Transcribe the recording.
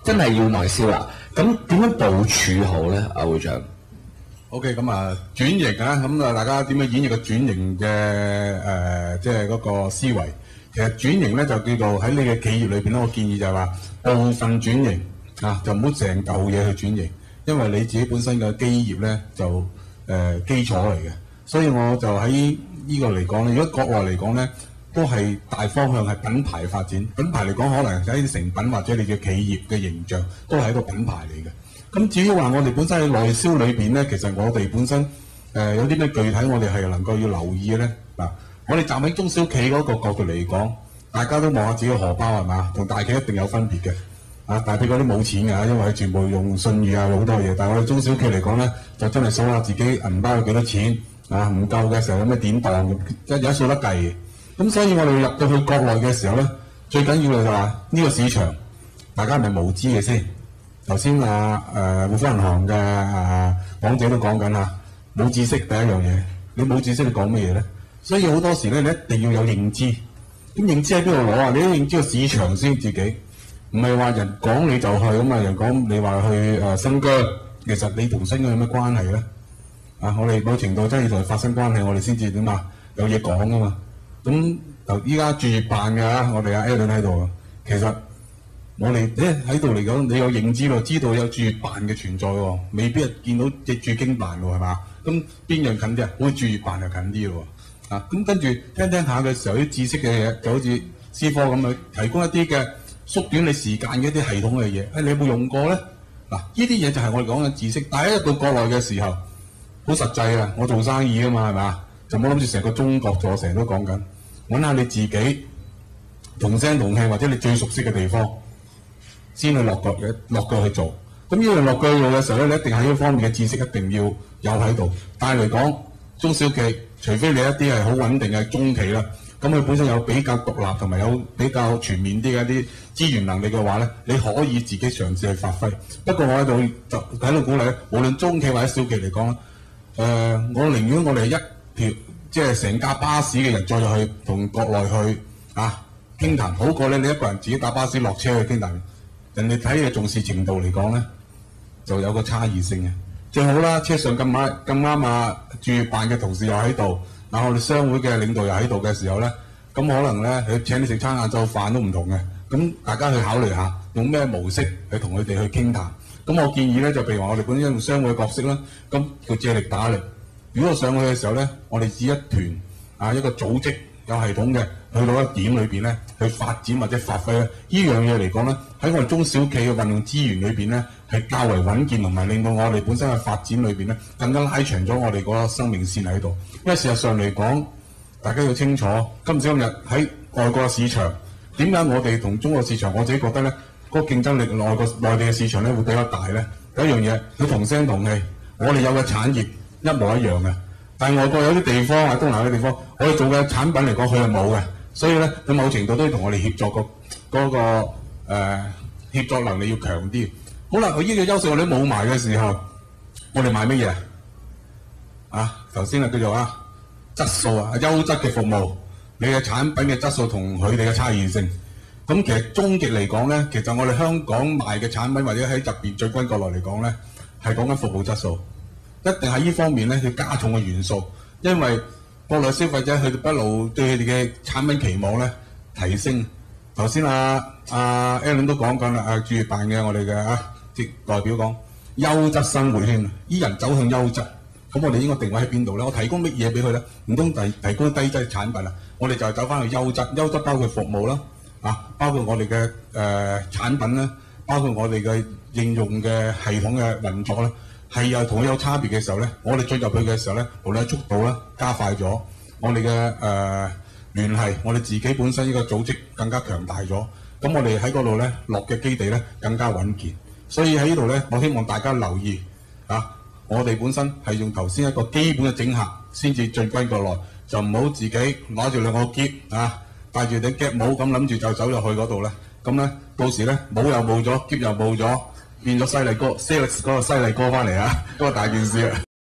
真係要內銷啦。咁點樣部署好咧？阿會長 ？OK， 咁啊轉型啊，咁啊大家點樣演繹個轉型嘅即係嗰個思維？其實轉型咧就叫做喺你嘅企業裏邊咧，我建議就係話部分轉型啊，就唔好成嚿嘢去轉型，因為你自己本身嘅基業咧就基礎嚟嘅，所以我就喺呢個嚟講咧，如果國內嚟講咧，都係大方向係品牌發展。品牌嚟講，可能係一啲成品或者你嘅企業嘅形象都係一個品牌嚟嘅。咁至於話我哋本身喺內銷裏邊咧，其實我哋本身有啲咩具體我哋係能夠要留意嘅咧嗱。我哋站喺中小企嗰個角度嚟講，大家都望下自己嘅荷包係嘛，同大企一定有分別嘅。啊，大企嗰啲冇錢㗎，因為佢全部用信譽啊好多嘢。但係我哋中小企嚟講咧，就真係數下自己銀包有幾多錢啊，唔夠嘅時候有咩典當，有得數得計嘅。咁所以我哋入到去國內嘅時候咧，最緊要就話呢個市場，大家係咪無知嘅先？頭先匯豐銀行嘅講者都講緊啦，冇知識第一樣嘢，你冇知識你講乜嘢咧？所以好多時咧，你一定要有認知。咁認知喺邊度攞啊？你都認知個市場先自己，唔係話人講你就去咁啊！人講你話去新疆，其實你同新疆有咩關係咧？啊，我哋某程度真係要同佢發生關係，我哋先至點啊？有嘢講噶嘛。咁就依家駐粵辦嘅我哋阿 Alan 喺度啊。其實我哋喺度嚟講，你有認知咯，知道有駐粵辦嘅存在喎，未必係見到隻駐京辦喎，係嘛？咁邊樣近啲啊？好似駐粵辦就近啲咯。啊，咁跟住聽下嘅時候，啲知識嘅嘢就好似師科咁去提供一啲嘅縮短你時間嘅一啲系統嘅嘢。你有冇用過咧？嗱，呢啲嘢就係我哋講嘅知識。但係一到國內嘅時候，好實際啊！我做生意啊嘛，係嘛？就冇諗住成個中國做，成日都講緊揾下你自己同聲同氣，或者你最熟悉嘅地方，先去落腳去做。咁呢樣落腳去做嘅時候咧，你一定喺呢方面嘅知識一定要有喺度。但係嚟講，中小企除非你一啲係好穩定嘅中企啦，咁佢本身有比較獨立同埋有比較全面啲嘅一啲資源能力嘅話咧，你可以自己嘗試去發揮。不過我喺度就喺度鼓勵咧，無論中企或者小企嚟講咧，我寧願我哋一條即係成架巴士嘅人再入去同國內去傾談，好過咧你一個人自己搭巴士落車去傾談。人哋睇你重視程度嚟講咧，就有個差異性嘅。最好啦，車上咁啱啊，駐粵辦嘅同事又喺度，然後我哋商會嘅領導又喺度嘅時候咧，咁可能咧佢請你食餐晏晝飯都唔同嘅。咁大家去考慮下，用咩模式去同佢哋去傾談。咁我建議咧，就譬如話我哋本身用商會嘅角色啦，咁叫借力打力。如果我上去嘅時候咧，我哋以一團一個組織有系統嘅，去到一點裏邊咧，去發展或者發揮咧，呢樣嘢嚟講咧，喺我哋中小企嘅運用資源裏邊咧，係較為穩健，同埋令到我哋本身嘅發展裏邊咧，更加拉長咗我哋嗰個生命線喺度。因為事實上嚟講，大家要清楚，今時今日喺外國嘅市場，點解我哋同中國市場，我自己覺得咧，嗰個競爭力內地嘅市場咧會比較大咧。第一樣嘢，佢同聲同氣，我哋有嘅產業一模一樣嘅，但係外國有啲地方東南亞嘅地方，我哋做嘅產品嚟講，佢係冇嘅，所以咧，佢某程度都要同我哋協作嗰個協作能力要強啲。好啦，佢呢個優勢我哋冇埋嘅時候，我哋賣乜嘢頭先叫做質素優質嘅服務，你嘅產品嘅質素同佢哋嘅差異性。咁其實終極嚟講咧，其實我哋香港賣嘅產品或者喺入邊最軍國內嚟講咧，係講緊服務質素。一定喺呢方面咧，要加重嘅元素，因為國內消費者佢哋一路對佢哋嘅產品期望咧提升。頭先Alan 都講緊啦，駐粵辦嘅我哋嘅代表講優質生活圈，依人走向優質，咁我哋應該定位喺邊度咧？我提供乜嘢俾佢咧？唔通提供低質產品啊？我哋就係走翻去優質，優質包括服務啦，包括我哋嘅產品啦，包括我哋嘅應用嘅系統嘅運作啦。係又同佢有差別嘅時候咧，我哋進入去嘅時候咧，無論係速度咧加快咗，我哋嘅聯繫，我哋自己本身呢個組織更加強大咗，咁我哋喺嗰度咧落嘅基地咧更加穩健。所以喺呢度咧，我希望大家留意我哋本身係用頭先一個基本嘅整合先至進軍國內，就唔好自己攞住兩個喼帶住頂夾帽咁諗住就走入去嗰度咧，咁咧到時咧帽又冇咗，喼又冇咗。變咗犀利哥 ，Sales 嗰個犀利哥翻嚟嗰個大件事啊！